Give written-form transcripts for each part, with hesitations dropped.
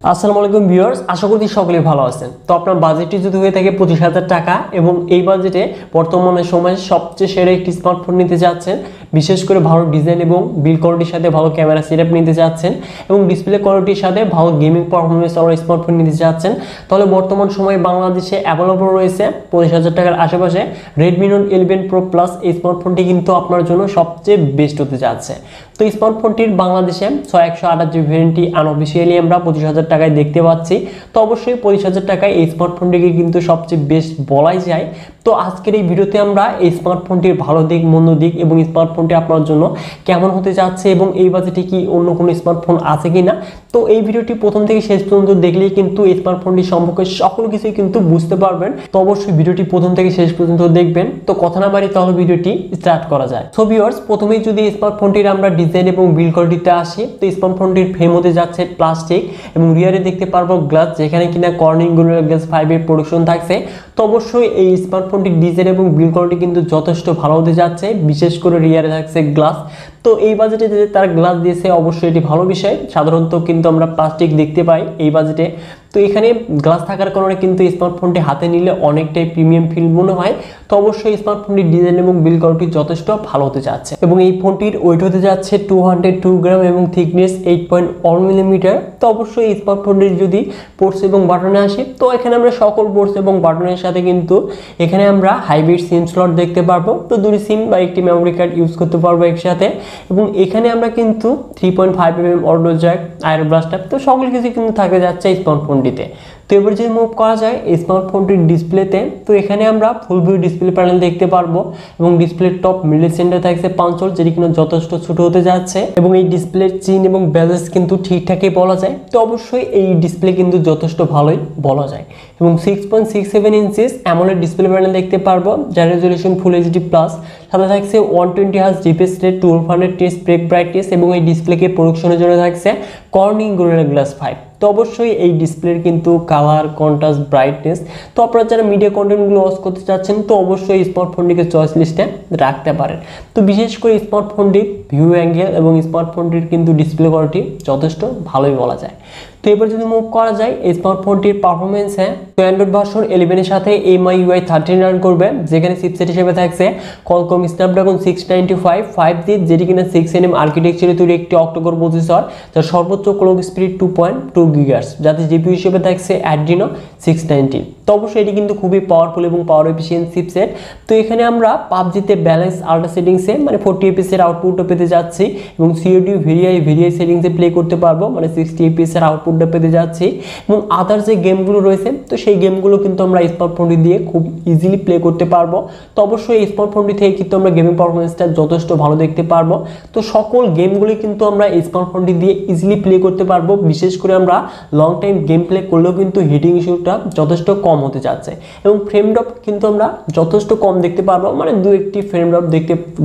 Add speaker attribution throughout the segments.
Speaker 1: আসসালামু আলাইকুম ভিউয়ার্স, আশা করি সকলেই ভালো আছেন। তো আপনার বাজেটটি যদি হয়ে থাকে 25,000 টাকা এবং এই বাজেটে বর্তমানে সময়ে সবচেয়ে সেরা একটি স্মার্টফোন নিতে যাচ্ছেন, বিশেষ করে ভালো ডিজাইন এবং বিল্ড কোয়ালিটির সাথে ভালো ক্যামেরা সেটআপ নিতে যাচ্ছেন এবং ডিসপ্লে কোয়ালিটির সাথে ভালো গেমিং পারফরম্যান্স ওর স্মার্টফোন নিতে যাচ্ছেন, তাহলে বর্তমান সময়ে বাংলাদেশে অ্যাভেলেবল রয়েছে 25,000 টাকার আশেপাশে Redmi Note 11 Pro Plus। এই স্মার্টফোনটি কিন্তু আপনার জন্য সবচেয়ে বেস্ট হতে যাচ্ছে। তো এই স্মার্টফোনটির বাংলাদেশে 6128 ভেরিয়েন্টটি আনঅফিশিয়ালি আমরা 25,000 টাকায় দেখতে পাচ্ছি। তো অবশ্যই 25,000 টাকায় এই স্মার্টফোনটিকে কিন্তু সবচেয়ে বেস্ট বলাই যায়। তো আজকের এই ভিডিওতে আমরা এই স্মার্টফোনটির ভালো দিক, মন্দ দিক এবং স্মার্টফোনটি আপনার জন্য কেমন হতে যাচ্ছে এবং এই বাজেটে কি অন্য কোনো স্মার্টফোন আছে কিনা, তো এই ভিডিওটি প্রথম থেকে শেষ পর্যন্ত দেখলেই কিন্তু এই স্মার্টফোনটি সম্পর্কে সকল কিছুই কিন্তু বুঝতে পারবেন। তো অবশ্যই ভিডিওটি প্রথম থেকে শেষ পর্যন্ত দেখবেন। তো কথা না বাড়ি তাহলে ভিডিওটি স্টার্ট করা যায়। সো ভিউয়ার্স, প্রথমেই যদি স্মার্টফোনটির আমরা ডিজাইন এবং বিল্ড কোয়ালিটিতে আসি, তো স্মার্টফোনটির ফ্রেম হতে যাচ্ছে প্লাস্টিক এবং রিয়ারে দেখতে পারবো গ্লাস, যেখানে কিনা কর্নিং গোরিলা গ্লাস 5 এর প্রোডাকশন থাকছে। তো অবশ্যই এই স্মার্টফোনটির ডিজাইন এবং বিল্ড কোয়ালিটি কিন্তু যথেষ্ট ভালো হতে যাচ্ছে, বিশেষ করে রিয়ারে থাকছে গ্লাস। তো এই বাজেটে যে তারা গ্লাস দিয়েছে অবশ্যই এটি ভালো বিষয়। সাধারণত কিন্তু আমরা প্লাস্টিক দেখতে পাই এই বাজেটে, তো এখানে গ্লাস থাকার কারণে কিন্তু স্মার্টফোনটি হাতে নিলে অনেকটাই প্রিমিয়াম ফিল মনে হয়। তো অবশ্যই স্মার্টফোনটির ডিজাইন এবং বিল্ড কোয়ালিটি যথেষ্ট ভালো হতে যাচ্ছে এবং এই ফোনটির ওয়েট হতে যাচ্ছে 202 গ্রাম এবং থিকনেস 8.1 মিলিমিটার। তো অবশ্যই এই স্মার্টফোনটির যদি পোর্টস এবং বাটনে আসি, তো এখানে আমরা সকল পোর্টস এবং বাটনের সাথে কিন্তু এখানে আমরা হাইব্রিড সিম স্লট দেখতে পারবো। তো দুটি সিম বা একটি মেমোরি কার্ড ইউজ করতে পারবো একসাথে এবং এখানে আমরা কিন্তু 3.5 mm audio Jack, iron blaster, তো সকল কিছু কিন্তু থাকে যাচ্ছে এই স্মার্টফোনটিতে। তো এবার যদি মুভ করা যায় এই স্মার্টফোনটির ডিসপ্লেতে, তো এখানে আমরা ফুল ভিউ ডিসপ্লে প্যানেল দেখতে পারবো এবং ডিসপ্লের টপ মিডল সেন্টার থাকছে 5 ইঞ্চ, যেটি কিনা যথেষ্ট ছোট হতে যাচ্ছে এবং এই ডিসপ্লের চিন এবং ব্যালেন্স কিন্তু ঠিকঠাকই বলা যায়। তো অবশ্যই এই ডিসপ্লে কিন্তু যথেষ্ট ভালোই বলা যায় এবং 6.67 ইঞ্চিস অ্যামোলেড ডিসপ্লে প্যানেল দেখতে পারবো, যার রেজলিউশন ফুল এইচডি প্লাস, সাথে থাকছে 120 হার্জ রিফ্রেশ রেট, 1200 নিটস ব্রেক ব্রাইটনেস এবং এই ডিসপ্লেকে প্রোডাকশনের জন্য থাকছে কর্নিং গোরিলা গ্লাস 5। তো অবশ্যই এই ডিসপ্লের কিন্তু কালার, কন্ট্রাস্ট, ব্রাইটনেস, তো আপনারা যারা মিডিয়া কন্টেন্টগুলো ওয়াচ করতে চাচ্ছেন তো অবশ্যই স্মার্টফোনটিকে চয়েস লিস্টে রাখতে পারেন। তো বিশেষ করে স্মার্টফোনটির ভিউ অ্যাঙ্গেল এবং স্মার্টফোনটির কিন্তু ডিসপ্লে কোয়ালিটি যথেষ্ট ভালোই বলা যায়। তো এবার যদি মুভ করা যায় এই স্মার্টফোনটির পারফরমেন্সে, তো অ্যান্ড্রয়েড ভার্সন 11 এর সাথে MIUI 13 রান করবে, যেখানে চিপসেট হিসেবে থাকছে Qualcomm Snapdragon 695 5G, যেটি কিনা 6nm আর্কিটেকচারে তৈরি একটি অক্টোকোর প্রসেসর, যার সর্বোচ্চ ক্লক স্পিড 2.2 GHz, যাতে জিপিইউ হিসেবে থাকছে Adreno 690। তো অবশ্যই এটি কিন্তু খুবই পাওয়ারফুল এবং পাওয়ার এফিশিয়েন্ট চিপসেট। তো এখানে আমরা পাবজিতে ব্যালেন্স আল্ট্রা সেটিংসে মানে 40 fps এর আউটপুটও পেতে যাচ্ছি এবং COD ভেরিয়াই সেটিংসে প্লে করতে পারবো, মানে 60 fps এর আউটপুটটা পেতে যাচ্ছি এবং আদার যে গেমগুলো রয়েছে তো সেই গেমগুলো কিন্তু আমরা স্মার্টফোনটি দিয়ে খুব ইজিলি প্লে করতে পারবো। তো অবশ্যই এই স্মার্টফোনটি থেকে কিন্তু আমরা গেমিং পারফরমেন্সটা যথেষ্ট ভালো দেখতে পারবো। তো সকল গেমগুলি কিন্তু আমরা এই স্মার্টফোনটি দিয়ে ইজিলি প্লে করতে পারবো, বিশেষ করে আমরা লং টাইম গেম প্লে করলেও কিন্তু হিটিং ইস্যুটা যথেষ্ট কম হতে যাচ্ছে এবং ফ্রেম ড্রপ কিন্তু আমরা যথেষ্ট কম দেখতে পারবো, মানে দু একটি ফ্রেম ড্রপ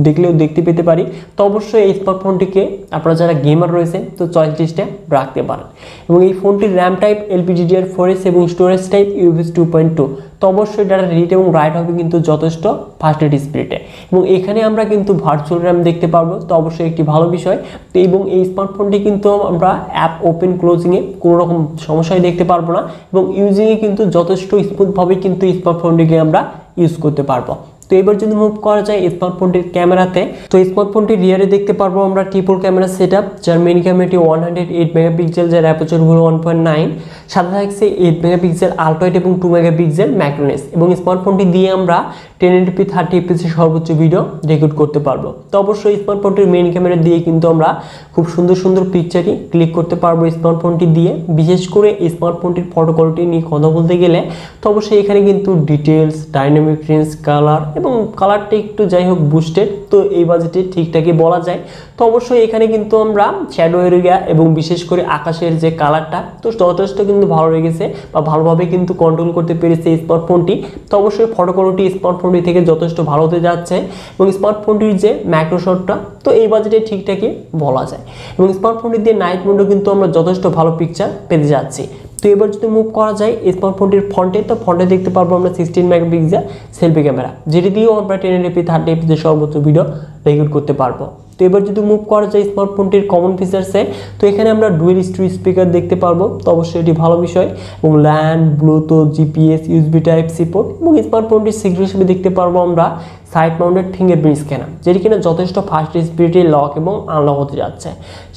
Speaker 1: দেখলেও দেখতে পেতে পারি। তো অবশ্যই এই স্মার্টফোনটিকে আপনারা যারা গেমার রয়েছে তো চয়েস লিস্টে রাখতে পারেন এবং এই ফোনটির র্যাম টাইপ LPDDR4S এবং স্টোরেজ টাইপ UFS 2.2। তো অবশ্যই ডাটা রিড এবং রাইট হবে কিন্তু যথেষ্ট ফাস্ট স্পিডে এবং এখানে আমরা কিন্তু ভার্চুয়াল র্যাম দেখতে পারবো। তো অবশ্যই একটি ভালো বিষয়। তো এবং এই স্মার্টফোনটি কিন্তু আমরা অ্যাপ ওপেন ক্লোজিংয়ে কোনো রকম সমস্যাই দেখতে পারবো না এবং ইউজিংয়ে কিন্তু যথেষ্ট স্মুথভাবে কিন্তু স্মার্টফোনটিকে আমরা ইউজ করতে পারবো। তো এবার যদি মুভ করা যায় স্মার্টফোনটির ক্যামেরাতে, তো স্মার্টফোনটির রিয়ারে দেখতে পারবো আমরা ট্রিপল ক্যামেরা সেটআপ, যার মেইন ক্যামেরাটি 108 মেগাপিক্সেল, যার অ্যাপারচার হলো 1.9, সাথে থাকছে 8 মেগাপিক্সেল আল্ট্রা ওয়াইড এবং 2 মেগাপিক্সেল ম্যাক্রোলেন্স এবং স্মার্টফোনটি দিয়ে আমরা 1080p 30 fps এর সর্বোচ্চ ভিডিও রেকর্ড করতে পারবো। তো অবশ্যই স্মার্টফোনটির মেইন ক্যামেরা দিয়ে কিন্তু আমরা খুব সুন্দর সুন্দর পিকচারই ক্লিক করতে পারবো স্মার্টফোনটি দিয়ে। বিশেষ করে এই স্মার্টফোনটির ফটো কোয়ালিটি নিয়ে কথা বলতে গেলে তো অবশ্যই এখানে কিন্তু ডিটেলস, ডাইনামিক রেঞ্জ, কালার এবং কালারটা একটু যাই হোক বুস্টেড, তো এই বাজেটে ঠিকঠাকই বলা যায়। তো অবশ্যই এখানে কিন্তু আমরা শ্যাডো এরিয়া এবং বিশেষ করে আকাশের যে কালারটা তো যথেষ্ট কিন্তু ভালো লেগেছে বা ভালোভাবে কিন্তু কন্ট্রোল করতে পেরেছে এই স্মার্টফোনটি। তো অবশ্যই ফটো কোয়ালিটি স্মার্টফোনটি থেকে যথেষ্ট ভালো হতে যাচ্ছে এবং স্মার্টফোনটির যে মাইক্রোশটটা তো এই বাজেটে ঠিকঠাকই বলা যায় এবং স্মার্টফোনটি দিয়ে নাইট মোডও কিন্তু আমরা যথেষ্ট ভালো পিকচার পেতে যাচ্ছি। তো এবার যদি মুভ করা যায় স্মার্টফোনটির ফ্রন্টে, তো ফ্রন্টে দেখতে পারবো আমরা 16 মেগাপিক্সেল সেলফি ক্যামেরা, যেটি দিয়েও আমরা 1080p 30 fps সর্বোচ্চ ভিডিও রেকর্ড করতে পারবো। তো এবার যদি মুভ করা যায় স্মার্টফোনটির কমন ফিচার্সে, তো এখানে আমরা ডুয়েল স্টোরেজ স্পিকার দেখতে পারবো, তো অবশ্যই এটি ভালো বিষয়, এবং LAN, bluetooth, GPS, USB type C port, এবং স্মার্টফোনটির সিকিউরিটি হিসেবে দেখতে পারবো আমরা সাইড মাউন্টেড ফিঙ্গারপ্রিন্ট স্ক্যানার, যেটি কিনা যথেষ্ট ফাস্ট স্পিডে লক এবং আনলক হতে যাচ্ছে।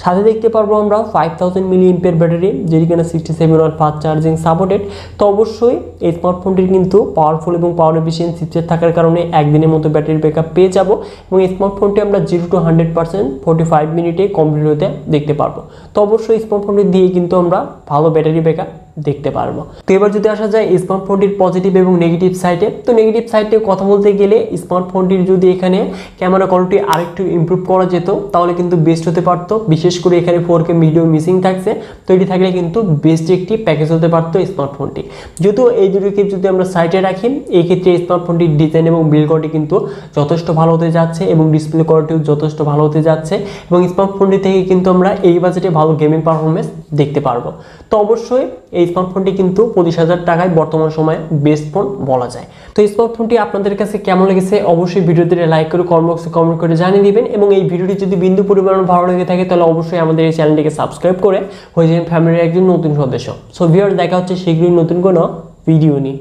Speaker 1: সাথে দেখতে পারবো আমরা 5000 mAh ব্যাটারি, যেটি কিনা 67 ওয়াট ফাস্ট চার্জিং সাপোর্টেড। তো অবশ্যই এই স্মার্টফোনটির কিন্তু পাওয়ারফুল এবং পাওয়ার এফিসিয়েন্ট চিপসেট থাকার কারণে একদিনের মতো ব্যাটারি ব্যাকআপ পেয়ে যাব, এবং এই স্মার্টফোনটি আমরা 0 to 100% 45 মিনিটে কমপ্লিট হতে দেখতে পারবো। তো অবশ্যই স্মার্টফোনটি দিয়ে কিন্তু আমরা ভালো ব্যাটারি ব্যাকআপ দেখতে পারবো। তো এবার যদি আসা যায় স্মার্টফোনটির পজিটিভ এবং নেগেটিভ সাইডে, তো নেগেটিভ সাইডে কথা বলতে গেলে স্মার্টফোনটির যদি এখানে ক্যামেরা কোয়ালিটি আরেকটু ইমপ্রুভ করা যেত তাহলে কিন্তু বেস্ট হতে পারতো, বিশেষ করে এখানে 4K ভিডিও মিসিং থাকছে, তো এটি থাকলে কিন্তু বেস্ট একটি প্যাকেজ হতে পারতো স্মার্টফোনটি। যেহেতু এই দুটোকে যদি আমরা সাইডে রাখি, এই ক্ষেত্রে স্মার্টফোনটির ডিজাইন এবং বিল্ড কোয়ালিটি কিন্তু যথেষ্ট ভালো হতে যাচ্ছে, এবং ডিসপ্লে কোয়ালিটিও যথেষ্ট ভালো হতে যাচ্ছে, এবং স্মার্টফোনটি থেকে কিন্তু আমরা এই বাজেটে ভালো গেমিং পারফরমেন্স দেখতে পারবো। তো অবশ্যই এই স্মার্টফোনটি কিন্তু 25,000 টাকায় বর্তমান সময়ে বেস্ট ফোন বলা যায়। তো এই স্মার্টফোনটি আপনাদের কাছে কেমন লেগেছে অবশ্যই ভিডিওতে লাইক করে কমেন্ট বক্সে কমেন্ট করে জানিয়ে দিবেন, এবং এই ভিডিওটি যদি বিন্দু পরিমাণ ভালো লেগে থাকে তাহলে অবশ্যই আমাদের এই চ্যানেলটিকে সাবস্ক্রাইব করে হয়ে যাবেন ফ্যামিলির একজন নতুন সদস্য। সো ভিউয়ার্স, দেখা হচ্ছে শীঘ্রই নতুন কোনো ভিডিও নিয়ে।